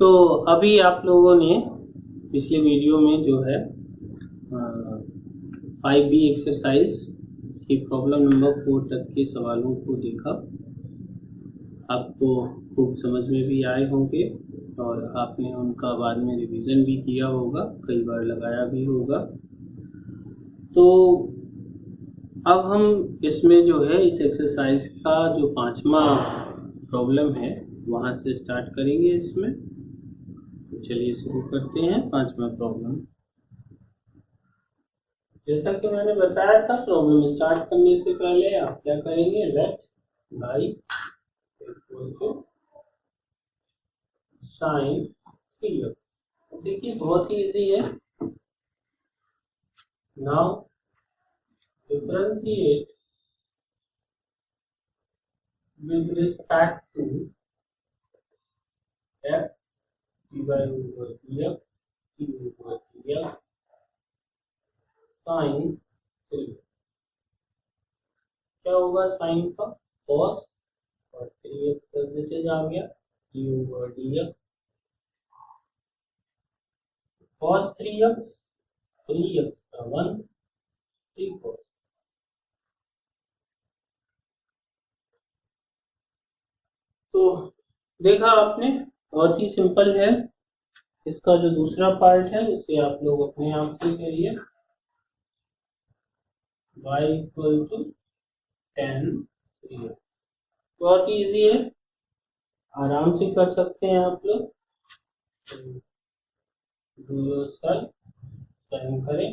तो अभी आप लोगों ने पिछले वीडियो में जो है 5B एक्सरसाइज की प्रॉब्लम नंबर 4 तक के सवालों को देखा। आपको खूब समझ में भी आए होंगे और आपने उनका बाद में रिवीजन भी किया होगा, कई बार लगाया भी होगा। तो अब हम इसमें जो है इस एक्सरसाइज का जो 5वां प्रॉब्लम है वहां से स्टार्ट करेंगे इसमें। तो चलिए शुरू करते हैं 5वां प्रॉब्लम। जैसा कि मैंने बताया था, प्रॉब्लम स्टार्ट करने से पहले आप क्या करेंगे, let y equal to sine theta. देखिए बहुत ही इजी है। Now differentiate with respect to x dy over dx d over dx sin 3। क्या होगा साइन का, cos और 3x पॉजिटिव आ गया d over dx cos 3x 3x का 1 3 cos। तो देखा आपने, बहुत ही सिंपल है। इसका जो दूसरा पार्ट है उसे आप लोग अपने आप से करिए। y equal to tan 3x, बहुत ही इजी है, आराम से कर सकते हैं आप लोग। डू योरसेल्फ, टाइम करें।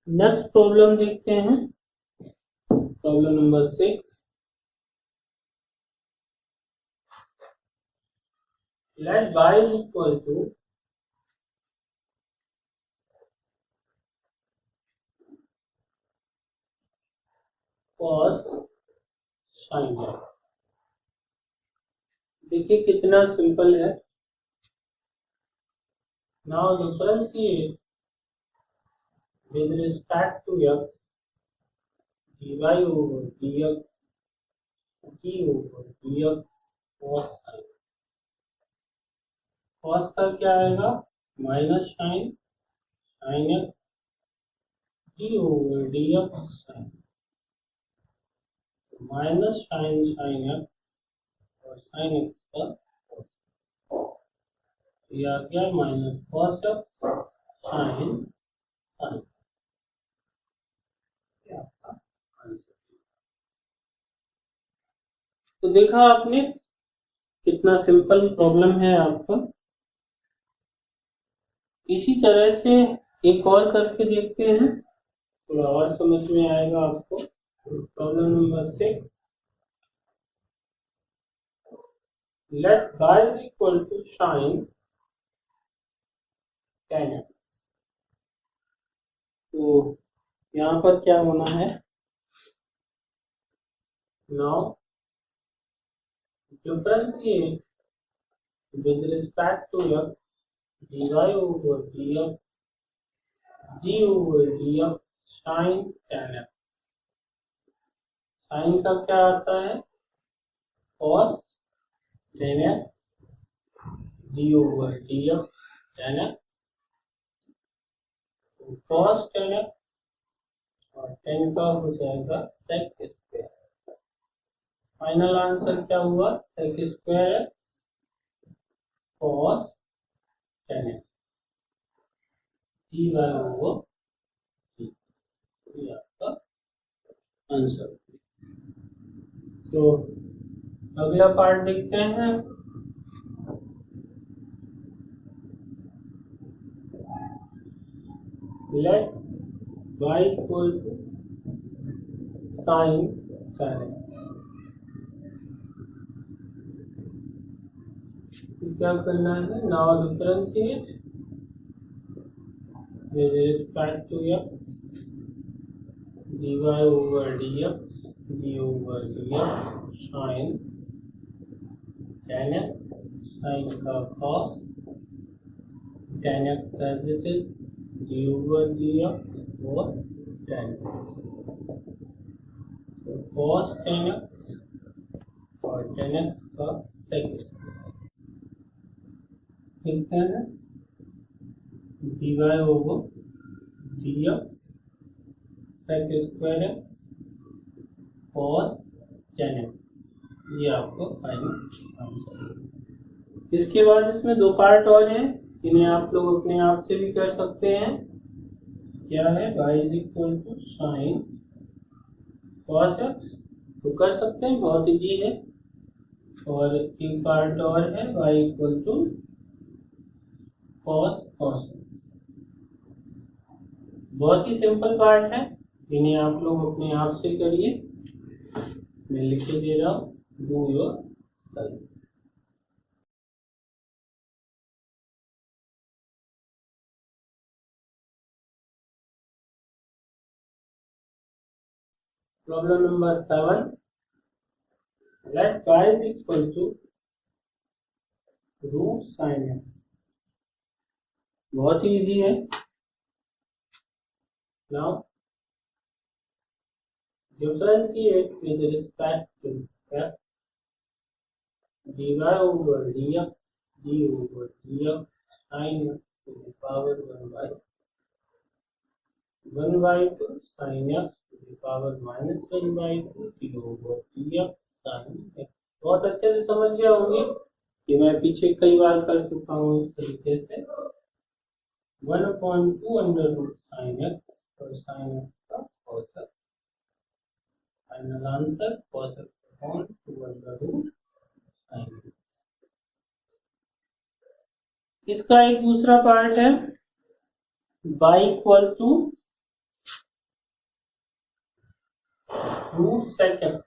नेक्स्ट प्रॉब्लम देखते हैं, problem number 6। Let y is equal to cos sin x। देखिए कितना सिंपल है। Now differentiate with respect to x dy over dx d over dx cos sin। cos का क्या आएगा, minus sine sin x d over dx sin minus sine sin x और sin x का ये आ गया minus cos x sin sin। तो देखा आपने कितना सिंपल प्रॉब्लम है आपका। इसी तरह से एक और करके देखते हैं, थोड़ा और समझ में आएगा आपको। Problem number 6। Let y is equal to sin tan x। तो यहाँ पर क्या होना है, now differentiate with respect to x dy over dx d over dx sin tan x। Sine का क्या आता है, cos tan x d over dx tan x, cos tan x और tan का हो जाएगा sec स्क्वायर। फाइनल आंसर क्या हुआ, sec square cos tan x dy over d, ये आपका आंसर। तो अगला पार्ट देखते हैं। Let y equal to sine tan x। क्या करना है, now differentiate with respect to x dy over dx d over dx sin tan x, sin का cos tan x as it is d over dx और tan x, तो cos tan x और 10x का sec square. लिखते हैं dy over dx sec square है cos 10x, ये आपको फाइनल आंसर है। इसके बाद इसमें दो पार्ट और हैं, इन्हें आप लोग अपने आप से भी कर सकते हैं। क्या है y is equal to sine cos x, तो कर सकते हैं, बहुत इजी है। और एक पार्ट और है y equal to cos x, बहुत ही सिंपल पार्ट है, इन्हें आप लोग अपने आप से करिए। मैं लिख के दे रहा हूँ, do yourself. Problem number 7, let y is equal to root sine x, बहुत ही इजी है। Now differentiate with respect to x, dy over dx, d over dx sin x to the power 1 by 2 sin x to the power minus 1 by 2 d over dx sin x। बहुत अच्छे से समझ गए होंगे कि मैं पीछे कई बार कर चुका हूँ इस तरीके से। 1/2 अंडर रूट साइन एक्स और साइन एक्स का cos x, final answer cos x upon 2 under root sine x। इसका एक दूसरा पार्ट है y equal to root sec x,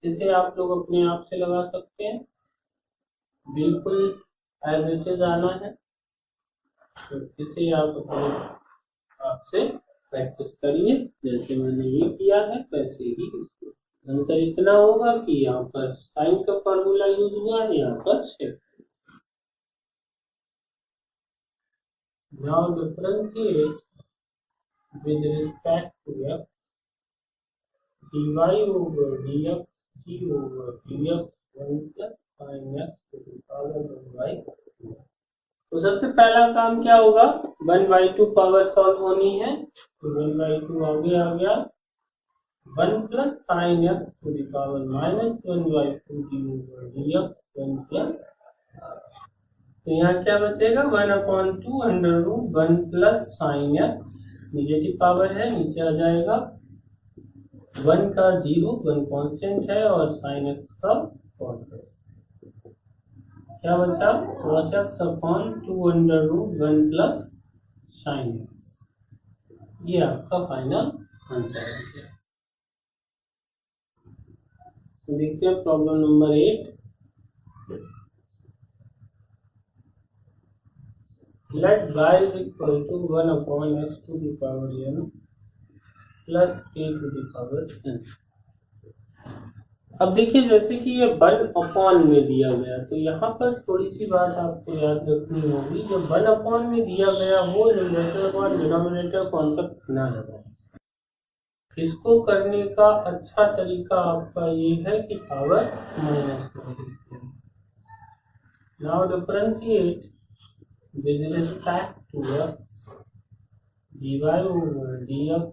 इसे आप लोग अपने आप से लगा सकते हैं, बिल्कुल एज इट इज आना है। तो इसे आप अपने आप से प्रैक्टिस करिए, जैसे मैंने ये किया है वैसे ही इसको। अंतर इतना होगा कि यहाँ पर साइन का फॉर्मूला यूज हुआ है, यहाँ पर sec. Now differentiate with respect to x, dy over dx, d over dx 1 plus sin x to the power 1 by 2। तो सबसे पहला काम क्या होगा, 1/2 पावर सॉल्व होनी है, तो 1/2 आगे आ गया, 1 plus sin x to the power minus 1 by 2 d over dx 1 plus, तो यहाँ क्या बचेगा 1/2 under root 1 plus sine x, negative power है नीचे आ जाएगा, 1 का 0, 1 कांस्टेंट है और साइन एक्स का cos x, क्या बचा cos x upon 2 under root 1 plus sine x, ये आपका फाइनल आंसर है। तो देखते हैं problem number 8, let y is equal to 1 upon x to the power n plus k to the power n। अब देखिए जैसे कि ये 1 अपॉन में दिया गया, तो यहाँ पर थोड़ी सी बात आपको याद रखनी होगी, जब 1 अपॉन में दिया गया वो न्यूमरेटर अपॉन डिनोमिनेटर कॉन्सेप्ट ना लगाए। इसको करने का अच्छा तरीका आपका ये है कि पावर माइनस कर। Now differentiate with respect to x, dy over dx,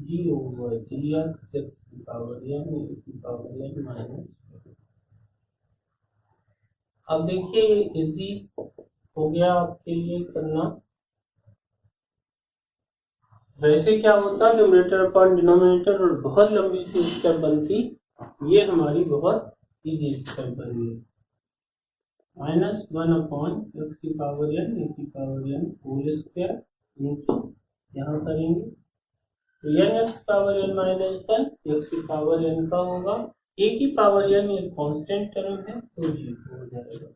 d over dx x की पावर n, e की पावर n माइनस। अब देखिए ये इजी हो गया आपके लिए करना। वैसे क्या होता न्यूमरेटर अपॉन डिनोमिनेटर और बहुत लंबी सी स्टेप बनती, ये हमारी बहुत इजी स्टेप बनी है। माइनस 1 अपॉन एक्स की पावर n, ए की पावर n होल स्क्वायर नीचे यहाँ करेंगे, तो n x power n minus 1 x की पावर n का होगा, ए की पावर n ये कांस्टेंट टर्म है तो 0 हो जाएगा,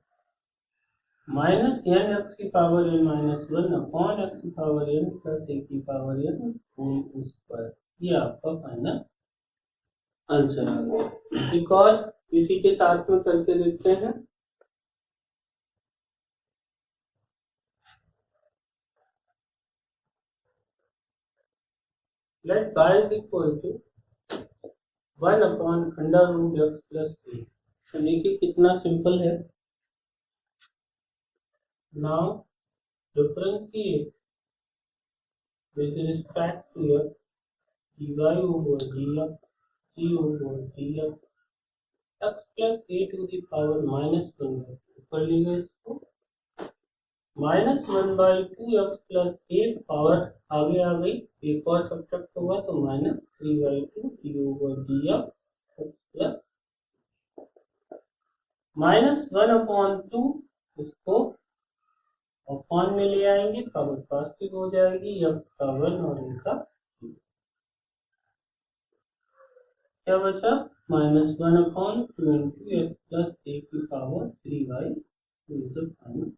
माइनस n एक्स की power n minus 1 upon x की पावर n प्लस ए की पावर n होल स्क्वायर, ये आपका फाइनल आंसर आ गया। एक और इसी के साथ में करके देखते हैं। Let y is equal to 1 upon under root x plus a, तो देखिए कितना सिंपल है। Now differentiate with respect to x dy over dx g over dx x plus a to the power minus 1 by 2 कर लीजिए इसको minus 1/2 x plus a power आगे आ गई, एक और सब्ट्रैक्ट होगा तो minus 3/2 d over dx x plus minus 1/2 इसको अपॉन में ले आएंगे, पावर पॉजिटिव हो जाएगी, x का 1 और a का 2। क्या बचा -1/2 into x प्लस a की पावर 3/2 फाइनल।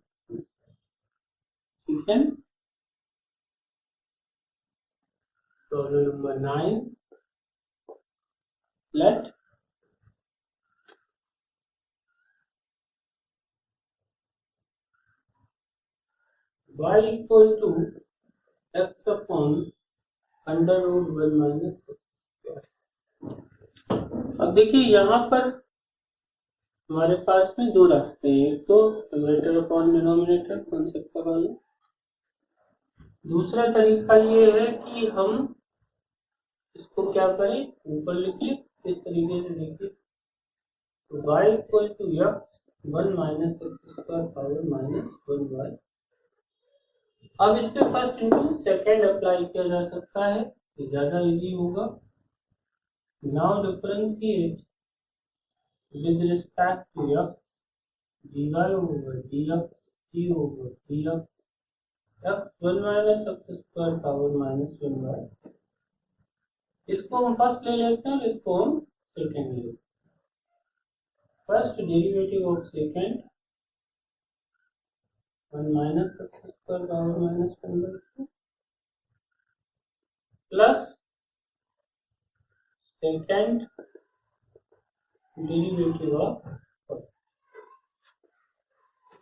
ठीक है। Problem number 9, let y equal to x upon under root 1 minus x। अब देखिए यहाँ पर हमारे पास में दो रास्ते हैं, एक तो न्यूमरेटर अपॉन डिनोमिनेटर कॉन्सेप्ट का वाला, दूसरा तरीका ये है कि हम इसको क्या करें, ऊपर लिखिए इस तरीके से। देखिए y equal to x 1 minus x square power -1/। अब इस पे फर्स्ट इंटू सेकेंड अप्लाई किया जा सकता है, तो ज्यादा इजी होगा। Now differentiate with respect to x dy over dx g over dx x 1 minus x square power -1/। इसको हम फर्स्ट ले लेते हैं और इसको हम सेकेंड ले लेते हैं। First derivative of second 1 minus x square power -1/2 plus second derivative of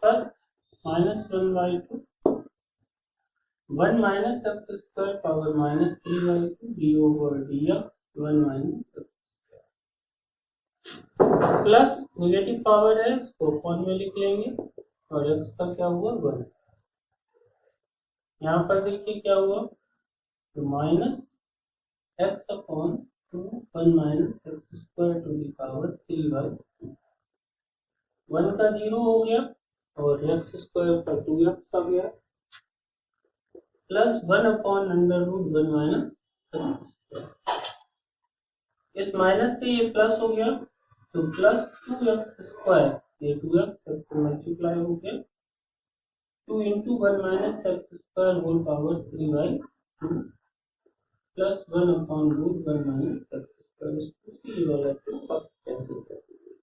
first -1/2 1 minus x square power -3/2 D over dx 1 minus x plus negative power है, इसको अपॉन में लिख लेंगे और x का क्या हुआ 1। यहाँ पर देखिए क्या हुआ, तो minus x upon 2 1 minus x square to the power 3/2 1 का 0 हो गया और एक्स स्क्वायर का 2x आ गया plus 1 upon under root 1 minus x square. इस माइनस से ये प्लस हो गया तो प्लस 2x स्क्वायर, ये 2x से मल्टीप्लाई हो गया 2 into 1 minus x square whole power 3/2 plus 1 upon root 1 minus x square, ये वाला कैंसिल कर देंगे।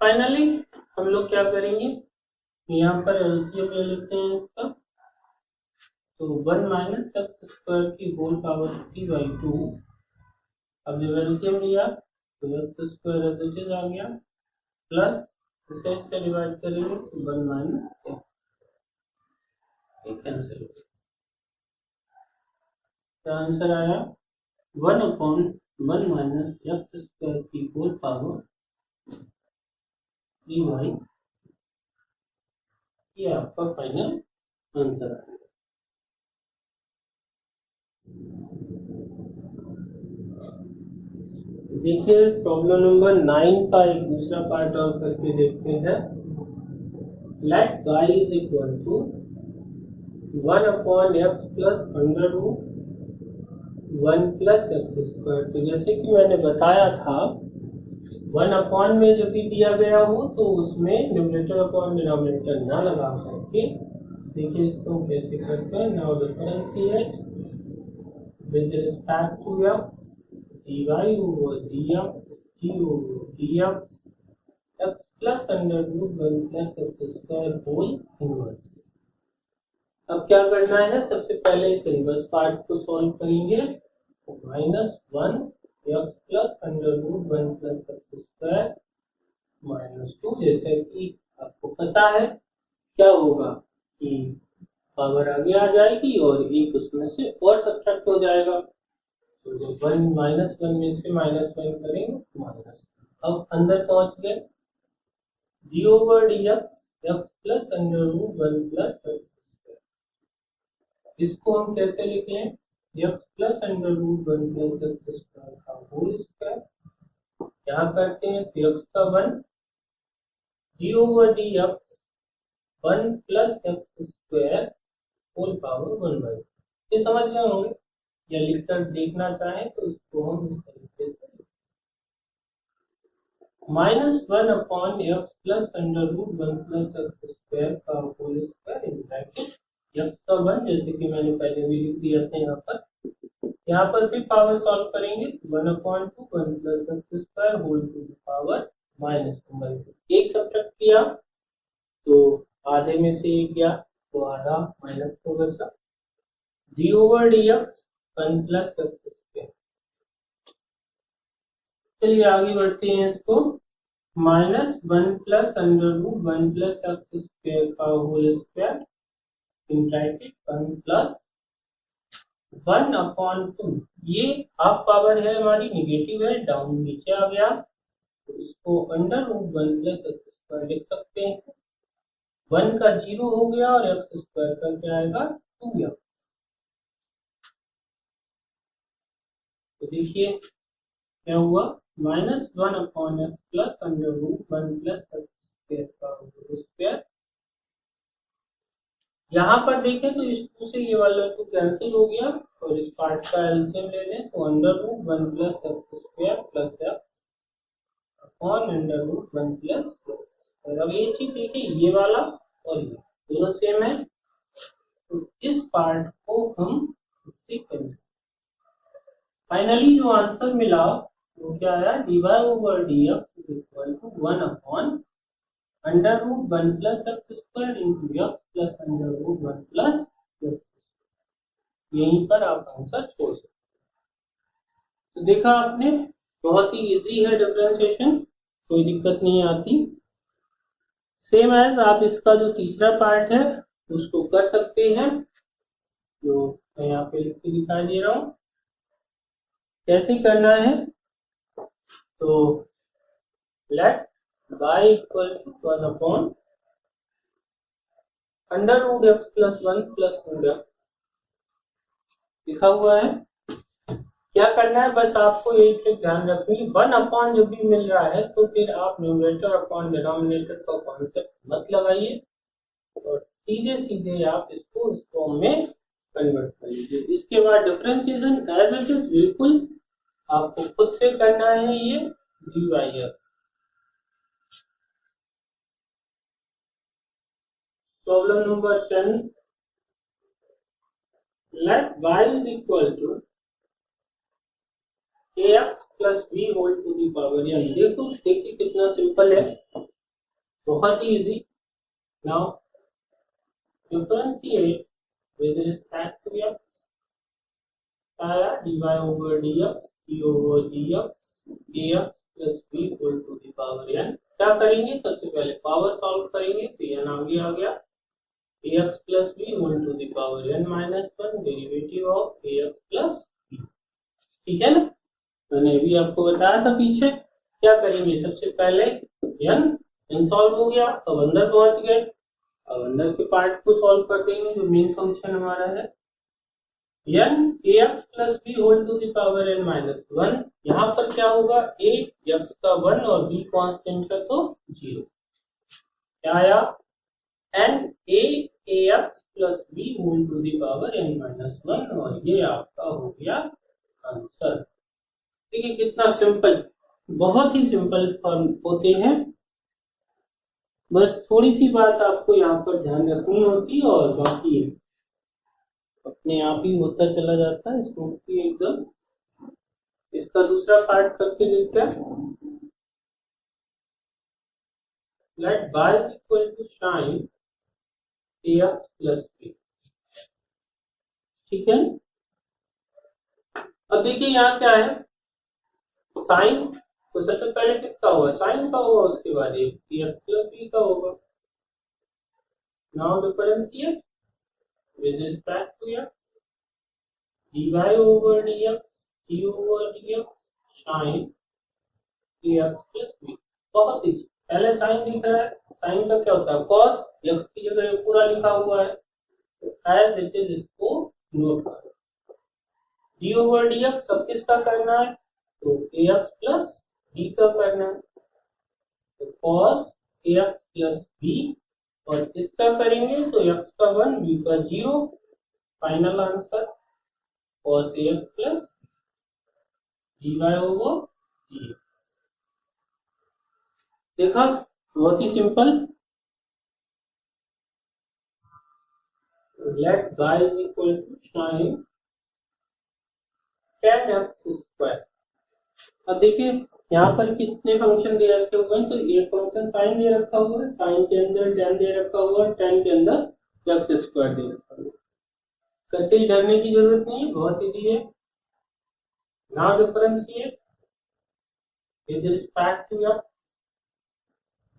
फाइनली हम लोग क्या करेंगे, यहाँ पर एलसीएम ले लेते हैं इसका, तो 1 माइनस एक्स स्क्वायर की होल पावर 3/2। अब जब एलसीएम लिया तो एक्स स्क्वायर एज आ गया प्लस इसे इससे डिवाइड करेंगे तो 1 माइनस एक्स, कैंसिल। क्या आंसर आया 1 अपॉन 1 माइनस एक्स स्क्वायर की होल पावर 3/2। ये आपका फाइनल आंसर आएगा। देखिए प्रॉब्लम नंबर 9 का एक दूसरा पार्ट और करके देखते हैं। Let y is equal to 1 upon x plus under root 1 plus x square. तो जैसे कि मैंने बताया था 1 अपॉन में जब भी दिया गया हो तो उसमें न्यूमरेटर अपॉन डिनोमिनेटर ना लगा करके, देखिए इसको कैसे करते हैं। Now differentiate with respect to x dy over dx g over dx x plus under root 1 plus x square whole inverse. अब क्या करना है, सबसे पहले इस इनवर्स पार्ट को सॉल्व करेंगे। -1 x plus under root 1 plus x square -2, जैसे कि आपको पता है क्या होगा कि पावर आगे आ जाएगी और एक उसमें से और सब्ट्रैक्ट हो जाएगा। तो जब 1 -1 में से -1 करेंगे तो माइनस, अब अंदर पहुंच गए, d over d x plus under root one plus x square, इसको हम कैसे लिख लें, x plus under root one plus x square का होल स्क्वायर, यहाँ करते हैं तो एक्स का one, d over d x one plus x square whole power one by, ये समझ गए होंगे, या लिखकर देखना चाहें तो इसको हम इस तरीके से minus one upon x plus under root one plus x square का whole square in bracket x का वन, जैसे कि मैंने पहले भी लिख दिया था यहाँ पर भी पावर सॉल्व करेंगे, one upon two one plus x square whole to the power minus one by two, एक सब्ट्रैक्ट किया तो आधे में से एक गया तो आधा माइनस को बचा, d over d x one plus x square, चलिए आगे बढ़ते हैं, इसको minus one plus under root one plus x square का whole square in bracket one plus one upon two, ये हाफ पावर है हमारी, निगेटिव है, डाउन नीचे आ गया तो इसको under root one plus x square लिख सकते हैं, वन का जीरो हो गया और एक्स स्क्वायर का क्या आएगा टू एक्स, तो देखिए क्या हुआ, minus one upon x plus under root one plus x square का होल स्क्वायर, यहाँ पर देखें तो इस टू से ये वाला टू कैंसिल हो गया और इस पार्ट का एलसीएम ले लें तो under root one plus x square plus x upon under root one plus x, और अब ये चीज देखिए, ये वाला और ये दोनों सेम है तो इस पार्ट को हम इससे कैंसिल, फाइनली जो आंसर मिला वो क्या आया, d y over d x equal to one upon under root one plus x square into x plus under root one plus x, यहीं पर आप आंसर छोड़ सकते, तो देखा आपने बहुत ही इजी है डिफरेंशिएशन, कोई दिक्कत नहीं आती, सेम एज आप इसका जो तीसरा पार्ट है उसको कर सकते हैं, जो मैं यहाँ पे लिख के दिखाई दे रहा हूँ, कैसे करना है, तो let y equal to one upon under root x plus one plus root x लिखा हुआ है, क्या करना है बस आपको एक ट्रिक ध्यान रखनी है, वन अपॉन जब भी मिल रहा है तो फिर आप न्यूमरेटर अपॉन डिनोमिनेटर का कॉन्सेप्ट मत लगाइए और सीधे सीधे आप इसको इस फॉर्म में कन्वर्ट कर लीजिए, इसके बाद डिफरेंशिएशन एज इट इज बिल्कुल आपको खुद से करना है, ये dy(s). Problem number 10. Let y is equal to ax plus b whole to the power n. देखिए कितना सिंपल है, बहुत ही easy. Now differentiate with respect to x, आया dy over dx, d over dx, ax plus b whole to the power n। क्या करेंगे, सबसे पहले पावर सॉल्व करेंगे तो n आगे आ गया, ax plus b whole to the power n minus 1 derivative of ax plus b, ठीक है ना, मैंने भी आपको बताया था पीछे। क्या करेंगे, सबसे पहले n सॉल्व हो गया, अब अंदर पहुंच गए, अब अंदर के पार्ट को सॉल्व कर देंगे, जो मेन फंक्शन हमारा है n ax plus b whole to the power n minus 1, यहाँ पर क्या होगा, a x का 1 और b कांस्टेंट है तो 0, क्या आया n a ax plus b whole to the power n minus 1, और ये आपका हो गया आंसर। देखिए कितना सिंपल, बहुत ही सिंपल फॉर्म होते हैं, बस थोड़ी सी बात आपको यहाँ पर ध्यान रखनी होती है और बाकी अपने आप ही होता चला जाता है, स्मूथली एकदम। इसका दूसरा पार्ट करके देखते हैं। Let y is equal to sin ax plus b, ठीक है। अब देखिए यहाँ क्या है, साइन तो सबसे पहले किसका होगा, साइन का होगा, उसके बाद ax plus b का होगा। Now differentiate with respect to x, dy over dx, d over dx sin x plus b. बहुत इजी। पहले साइन दिख रहा है, साइन का क्या होता है कॉस, एक्स की जगह पूरा लिखा हुआ है, तो एज इट इज इसको नोट करो। डी ओवर डी एक्स सब किसका करना है, तो ए एक्स प्लस बी का करना है, तो cos a x plus B, और इसका करेंगे तो एक्स का 1 बी का 0, final answer cos a x plus d y over d. देखा, बहुत ही simple. Let y is equal to sine tan x square. अब देखिए यहाँ पर कितने फंक्शन दे रखे हुए हैं, तो एक फंक्शन साइन दे रखा हुआ है, साइन के अंदर tan दे रखा हुआ है, tan के अंदर x स्क्वायर दे रखा हुआ है। कतई डरने की जरूरत नहीं है, बहुत इजी है। Now differentiate with respect to x,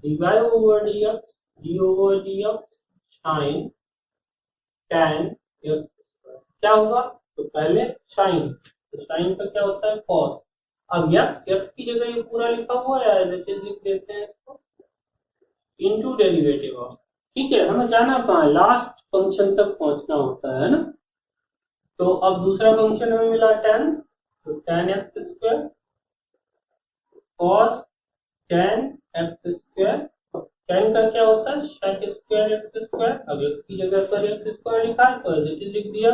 dy over dx, d over dx sin tan x square. क्या होगा, तो पहले साइन, तो साइन का क्या होता है कॉस। अब x की जगह ये पूरा लिखा हुआ है, लिख देते हैं इसको, इनटू डेरिवेटिव ऑफ। ठीक है, हमें जाना कहाँ, लास्ट फंक्शन तक पहुंचना होता है ना। तो अब दूसरा फंक्शन हमें मिला tan, तो tan x square cos tan x square. tan का क्या होता है sec स्क्वायर x स्क्वायर। अब x की जगह पर x स्क्वायर लिखा है, तो एज इट इज लिख दिया,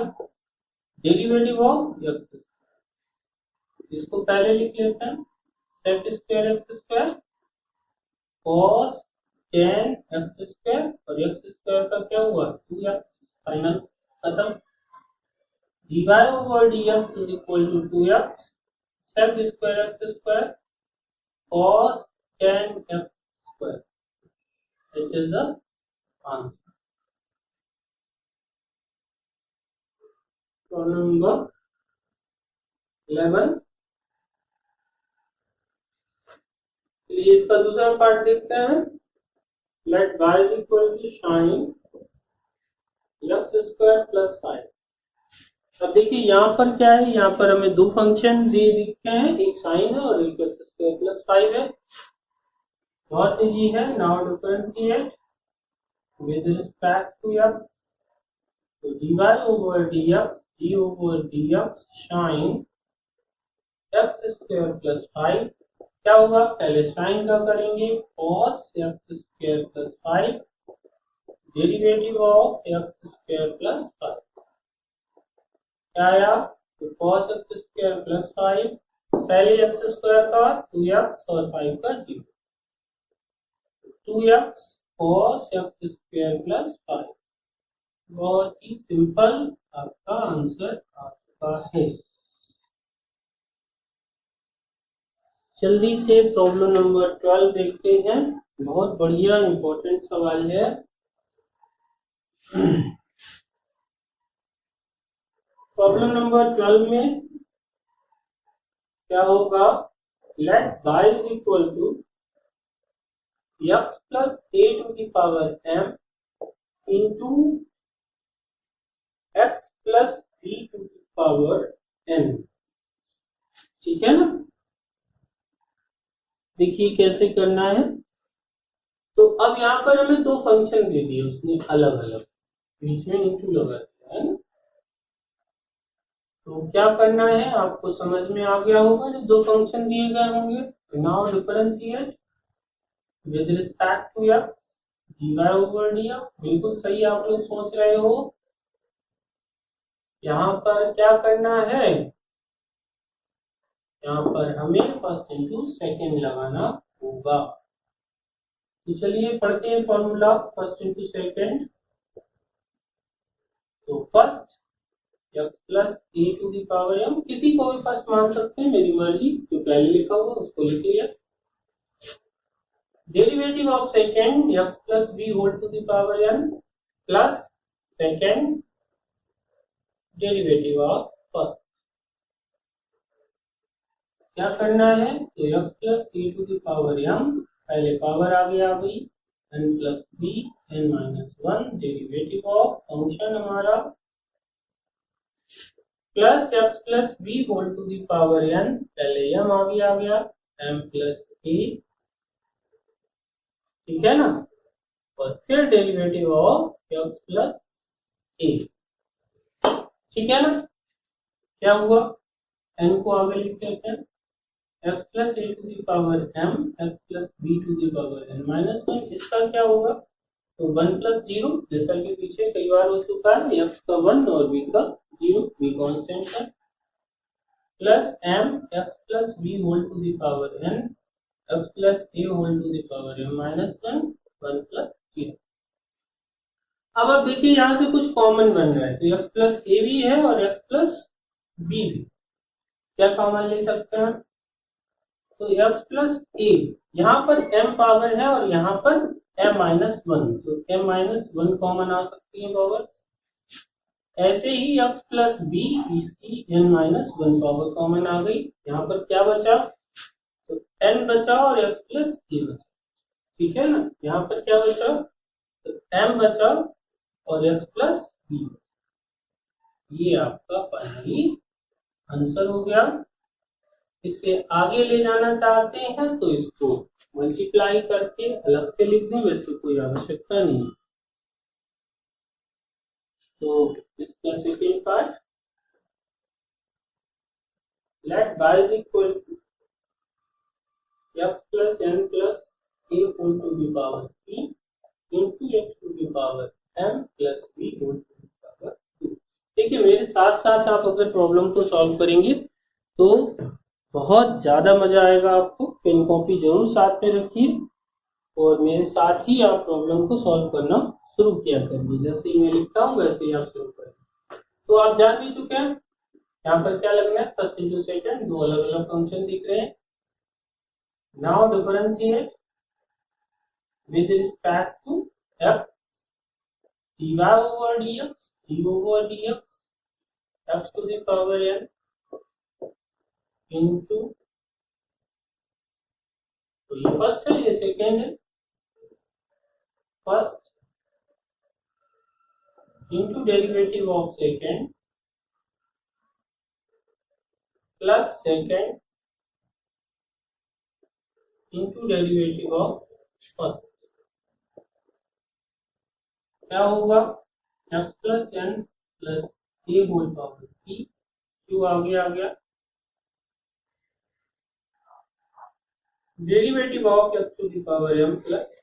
डेरिवेटिव ऑफ x स्क्वायर, इसको पहले लिख लेते हैं, sec square x square cos tan x square, और x स्क्वायर का क्या हुआ 2x, फाइनल खत्म। dy over dx is equal to 2x sec square x square cos tan x square. It is the answer. Problem number 11. चलिए इसका दूसरा part देखते हैं। Let y is equal to sin x square plus 5. अब देखिए यहाँ पर क्या है, यहाँ पर हमें दो फंक्शन दे दिखे हैं, एक साइन है और एक एक्स स्क्वायर प्लस 5 है। बहुत इजी है। Now differentiate with respect to x, तो dy over dx, d over dx sin x square plus 5। क्या होगा, पहले साइन का करेंगे cos x square plus 5, derivative of x square plus 5। क्या आया, तो cos x स्क्वायर प्लस 5, पहले x स्क्वायर का 2x और 5 का 0, 2x cos x square plus 5। बहुत ही सिंपल आपका आंसर आ चुका है। जल्दी से प्रॉब्लम नंबर 12 देखते हैं। बहुत बढ़िया इंपॉर्टेंट सवाल है। प्रॉब्लम नंबर 12 में क्या होगा, let y is equal to x plus a to the power m into x plus b to the power n। ठीक है ना। देखिए कैसे करना है। तो अब यहाँ पर हमें दो फंक्शन दे दिए उसने अलग अलग, बीच में इंटू लगा दिया है ना। तो क्या करना है आपको समझ में आ गया होगा, जो दो फंक्शन दिए गए होंगे। Now differentiate with respect to x, dy over dx। बिल्कुल सही आप लोग सोच रहे हो। यहाँ पर क्या करना है, यहाँ पर हमें फर्स्ट इंटू सेकेंड लगाना होगा। तो चलिए पढ़ते हैं फॉर्मूला फर्स्ट इंटू सेकेंड। तो first x plus a to the power m, किसी को भी फर्स्ट मान सकते हैं, मेरी मर्जी, जो पहले लिखा हुआ उसको लिख लिया। Derivative of second x plus b whole to the power n plus second derivative of first. क्या करना है, तो x plus a to the power m, पहले पावर आगे आ गई, n plus b n minus 1, derivative of function हमारा plus x plus b whole to the power n, पहले m आगे आ गया, m प्लस ए, ठीक है ना, और फिर डेरिवेटिव ऑफ x प्लस ए, ठीक है ना। क्या हुआ, n को आगे लिख लेते हैं, x plus a to the power m x plus b to the power n minus one, इसका क्या होगा, तो 1 प्लस जीरो, जैसा कि पीछे कई बार हो चुका है, x का 1 और b का 0, b कांस्टेंट है, plus m x plus b whole to the power n x plus a whole to the power m minus one, 1 plus zero. अब आप देखिए यहां से कुछ कॉमन बन रहा है, तो x प्लस ए भी है और x प्लस बी भी, क्या कॉमन ले सकते हैं, तो x प्लस ए, यहाँ पर m पावर है और यहाँ पर m माइनस वन, तो m माइनस वन कॉमन आ सकती है पावर, ऐसे ही x प्लस बी, इसकी n minus one power common आ गई, यहाँ पर क्या बचा, तो n बचा और x प्लस ए बचा, ठीक है ना, यहाँ पर क्या बचा, तो m बचा और x प्लस बी, ये आपका फाइनली आंसर हो गया। इससे आगे ले जाना चाहते हैं तो इसको मल्टीप्लाई करके अलग से लिख दें, वैसे कोई आवश्यकता नहीं। तो इसका second part, let y is equal to x plus n plus a whole to the power p into x to the power m plus b whole to the power 2। देखिए मेरे साथ साथ आप अगर प्रॉब्लम को सॉल्व करेंगे तो बहुत ज्यादा मजा आएगा आपको। पेन कॉपी जरूर साथ में रखिए और मेरे साथ ही आप प्रॉब्लम को सॉल्व करना शुरू किया करिए, जैसे ही मैं लिखता हूँ वैसे ही आप शुरू करेंगे। तो आप जान भी चुके हैं यहाँ पर क्या लगना है, फर्स्ट इंटू सेकंड, दो अलग अलग फंक्शन दिख रहे हैं। Now differentiate with respect to x, dy over dx, d over dx, x to the power n into, तो ये फर्स्ट है, ये सेकेंड है, first into derivative of second plus second into derivative of first, क्या होगा, x plus n plus a whole power p, क्यों आगे आ गया, derivative of x to the power m plus,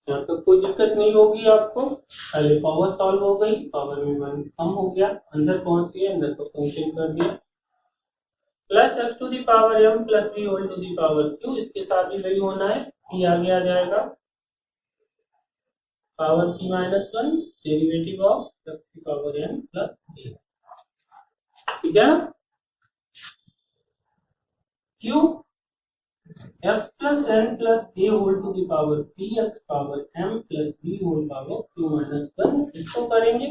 यहाँ तक कोई दिक्कत नहीं होगी आपको, पहले पावर सॉल्व हो गई, पावर में 1 कम हो गया, अंदर पहुंच गया, अंदर को फंक्शन कर दिया, plus x to the power m plus b whole to the power q, इसके साथ भी वही होना है, p आगे आ जाएगा, power p minus one, derivative of x की पावर n प्लस a, ठीक है, q x plus n plus a whole to the power p x power m plus b whole power q minus one, इसको करेंगे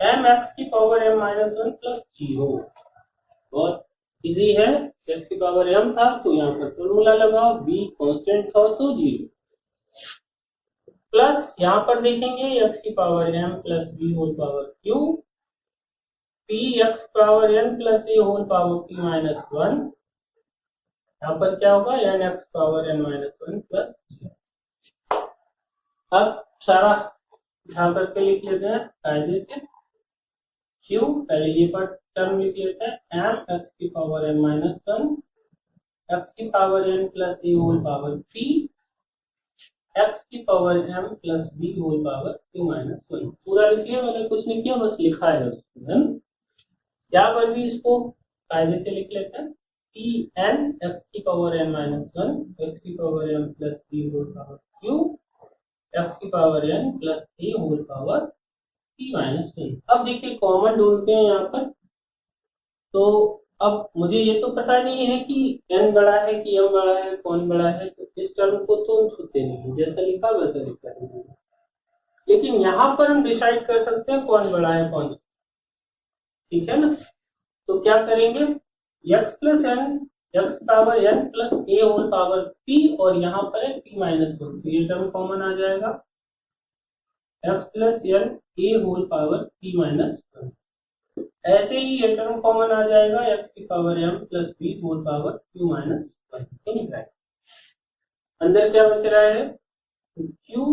m x की power m minus one plus 0, बहुत easy है, x की power m था तो यहाँ पर फॉर्मूला लगाओ, b कांस्टेंट था तो 0, प्लस यहाँ पर देखेंगे x की power m plus b whole power q, p x power n plus a whole power p minus one, यहाँ पर क्या होगा, n x power n minus one plus 0। अब सारा उठा करके लिख लेते हैं कायदे से, q पहले ये पर टर्म लिख लेते हैं, m x की power n minus one x की power n plus a whole power p x की power m plus b whole power q minus one, पूरा लिख लिया, मैंने कुछ नहीं किया, बस लिखा है उसको, यहाँ पर भी इसको कायदे से लिख लेते हैं, p n x की power n minus one x की power m plus b whole power q x की power n plus a whole power p minus one. अब देखिए कॉमन ढूंढते हैं यहाँ पर, तो अब मुझे ये तो पता नहीं है कि n बड़ा है कि m बड़ा है, कौन बड़ा है, तो इस टर्म को तो हम छूते नहीं, जैसा लिखा वैसा लिखा है, लेकिन यहाँ पर हम डिसाइड कर सकते हैं कौन बड़ा है कौन, ठीक है ना। तो क्या करेंगे, x plus n x power n plus a whole power p, और यहाँ पर है p माइनस वन, तो ये टर्म कॉमन आ जाएगा, x plus n a whole power p minus one, ऐसे ही ये टर्म कॉमन आ जाएगा, x की power m plus b whole power q minus 1। अंदर क्या बच रहा है, q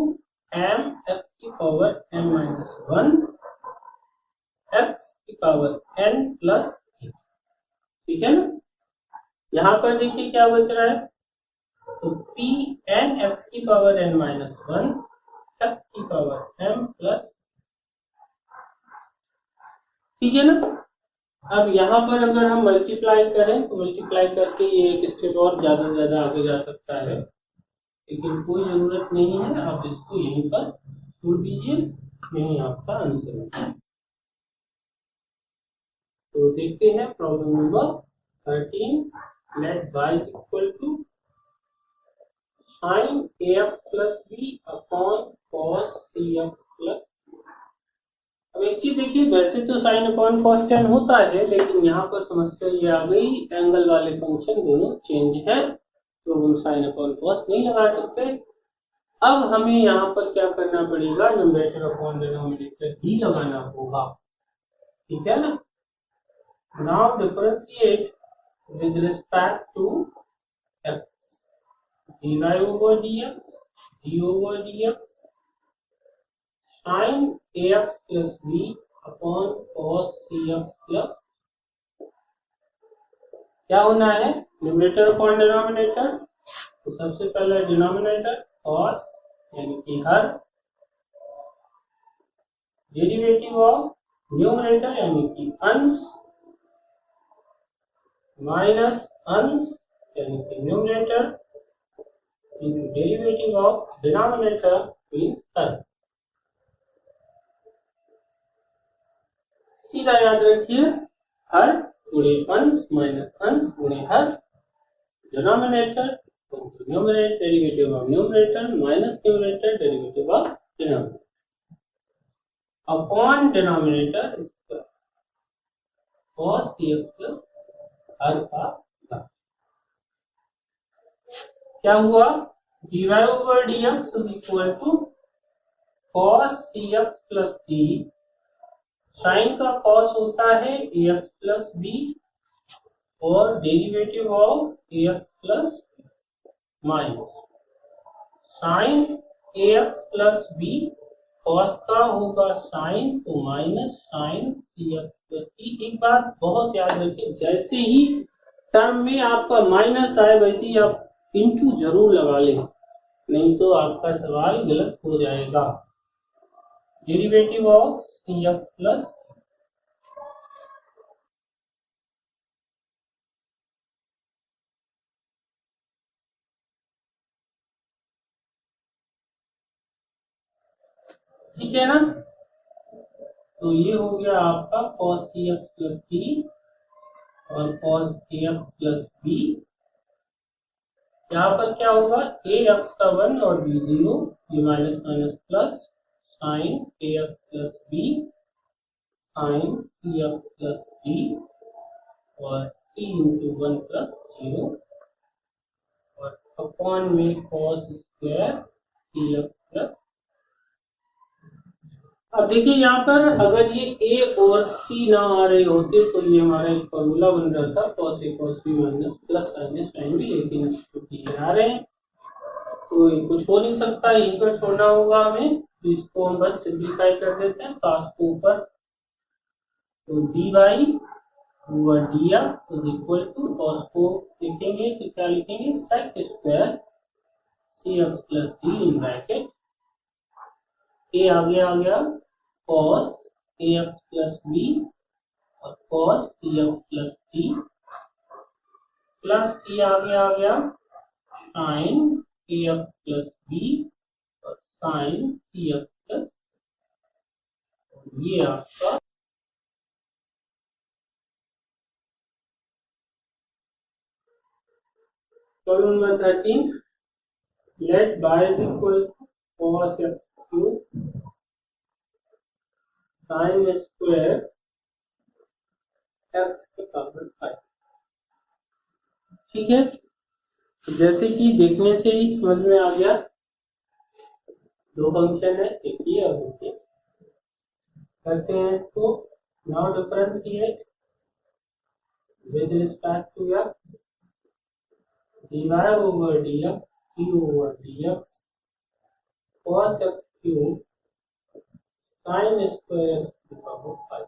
m x की पावर m माइनस 1 x की पावर n प्लस 1। ठीक है ना। यहाँ पर देखिए क्या बच रहा है, तो p n x की पावर n माइनस 1 x की पावर m प्लस। ठीक है ना। अब यहाँ पर अगर हम मल्टीप्लाई करें तो मल्टीप्लाई करके ये एक स्टेप और ज्यादा से ज्यादा आगे जा सकता है, लेकिन कोई जरूरत नहीं है, आप इसको यहीं पर छोड़ दीजिए, यही आपका आंसर है। तो देखते हैं problem number 13। Let y is equal to sin ax plus b upon cos cx plus. अब एक चीज देखिए, वैसे तो साइन अपॉन कॉस टेन होता है, लेकिन यहाँ पर समस्या ये आ गई, एंगल वाले फंक्शन दोनों चेंज है, तो हम साइन अपॉन कॉस नहीं लगा सकते। अब हमें यहाँ पर क्या करना पड़ेगा, न्यूमरेटर अपॉन डिनोमिनेटर ही लगाना होगा। ठीक है ना। Now differentiate with respect to x, dy over dx, d over dx sin ax plus b upon cos cx plus. क्या होना है, न्यूमरेटर अपॉन डिनोमिनेटर, तो सबसे पहले डिनोमिनेटर cos यानी कि हर, डेरिवेटिव ऑफ न्यूमरेटर यानी कि अंश, माइनस अंश यानी कि numerator, into derivative of denominator means हर। सीधा याद रखिए, हर गुणे अंश माइनस अंश गुणे हर, denominator numerator derivative of numerator minus numerator derivative of denominator upon denominator square cos cx plus हर का घात। क्या हुआ, dy over dx is equal to cos cx plus d, sine का cos होता है ax प्लस b और derivative of ax plus minus sine ax plus b, cos का होगा साइन तो minus sine cx plus d। एक बात बहुत याद रखिए, जैसे ही टर्म में आपका माइनस आए वैसे ही आप इंटू जरूर लगा लें, नहीं तो आपका सवाल गलत हो जाएगा। डेरिवेटिव ऑफ cx प्लस, ठीक है ना। तो ये हो गया आपका cos cx प्लस d और cos ax प्लस b। यहाँ पर क्या होगा, ax का 1 और b 0, ये minus minus plus sine ax plus b sine cx plus d और c इंटू 1 प्लस 0 और अपॉन में cos स्क्वायर cx प्लस। अब देखिए यहाँ पर अगर ये a और c ना आ रहे होते तो ये हमारा एक फॉर्मूला बन रहा था cos a cos b minus plus sine a साइन b, लेकिन क्योंकि ये आ रहे हैं तो ये कुछ हो नहीं सकता, यहीं पर छोड़ना होगा हमें, तो इसको हम बस सिंप्लीफाई कर देते हैं cos को ऊपर, तो dy over dx is equal to, cos को लिखेंगे तो क्या लिखेंगे, sec square cx plus d in bracket, a आगे आ गया cos ax प्लस b और cos cx plus d plus c आगे आ गया sin ax प्लस b और sin cx प्लस, ये आपका problem number 13। Let y is equal to cos x cube sine square x के पावर 5। ठीक है, जैसे कि देखने से ही समझ में आ गया, दो फंक्शन है, एक ये और एक ये। करते हैं इसको Now differentiate with respect to x, dy over dx, q over dx, cos x cube, sin square x to the power 5.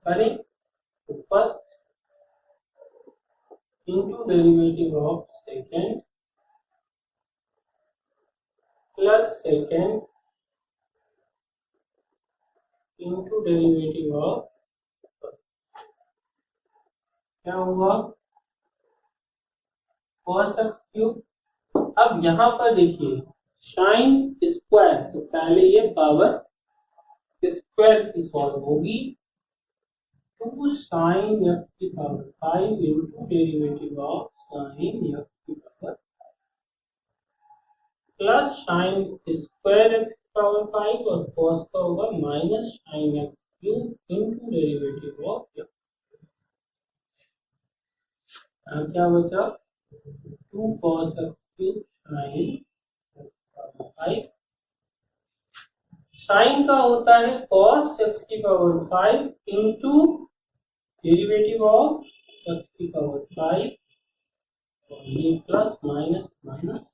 करें तो first into derivative of second plus second into derivative of first. क्या हुआ cos x cube. अब यहाँ पर देखिए sine square, तो पहले ये पावर स्क्वायर की सॉल्व होगी. 2 sin x की power 5 into derivative of sin x की पावर प्लस sin स्क्वायर x की पावर 5 और cos का होगा minus sin x cube into derivative of x. क्या बचा 2 cos x cube sin x power 5. Sine का होता है cos x की power 5 into derivative of x की पावर 5 और ये plus minus minus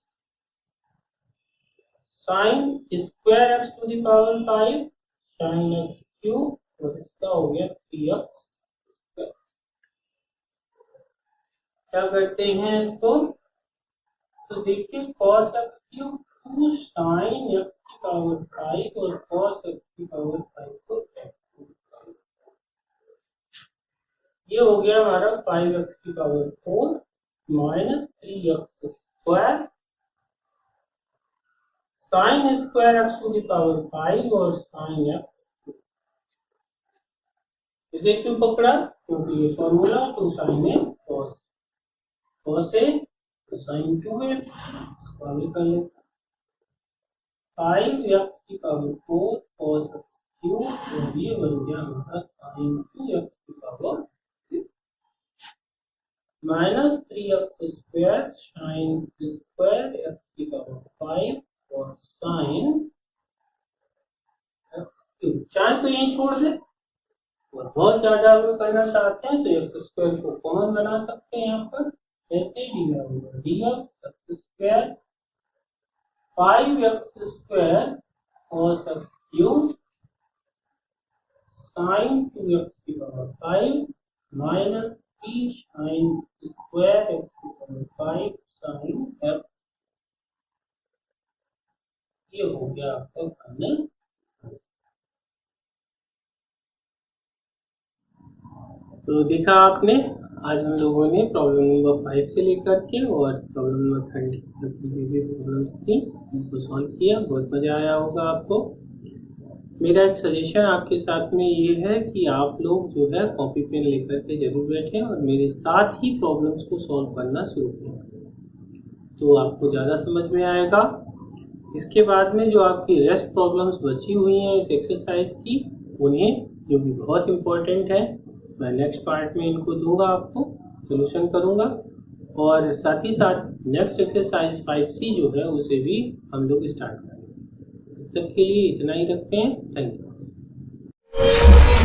sine square x to the power 5 sign x cube और इसका हो गया 3x. क्या करते हैं इसको, तो देखिए cos x cube 2 sine x की पावर 5 और cos x की पावर 5 को ये हो गया हमारा 5x की power 4 minus 3x square sine square x to the power 5 और साइन x. इसे क्यों पकड़ा, क्योंकि ये फॉर्मूला 2 साइन है cos, cos है तो साइन 2 है, इसको आगे कर लेते 5x की पावर 4 cos x क्यूब और ये बन गया हमारा साइन 2x की power minus 3x square sine square x की पावर 5 और साइन x क्यूब. चाहे तो यही छोड़ दे और बहुत ज्यादा अगर करना चाहते हैं तो x स्क्वायर को कॉमन बना सकते हैं यहाँ पर. ऐसे डी होगा dx x square 5x square cos x cube sign 2x की power 5 minus 3 sign square x की पावर 5 साइन x. ये हो गया आपका फाइनल. तो देखा आपने, आज हम लोगों ने प्रॉब्लम नंबर 5 से लेकर के और प्रॉब्लम नंबर 30 तक की जो प्रॉब्लम्स थी उनको सॉल्व किया. बहुत मजा आया होगा आपको. मेरा एक सजेशन आपके साथ में ये है कि आप लोग जो है कॉपी पेन लेकर के जरूर बैठें और मेरे साथ ही प्रॉब्लम्स को सॉल्व करना शुरू करें, तो आपको ज़्यादा समझ में आएगा. इसके बाद में जो आपकी रेस्ट प्रॉब्लम्स बची हुई हैं इस एक्सरसाइज की, उन्हें जो भी बहुत इम्पोर्टेंट है मैं नेक्स्ट पार्ट में इनको दूंगा, आपको सोल्यूशन करूंगा. और साथ ही साथ नेक्स्ट एक्सरसाइज 5C जो है उसे भी हम लोग स्टार्ट करेंगे. तब तक के लिए इतना ही रखते हैं. Thank you.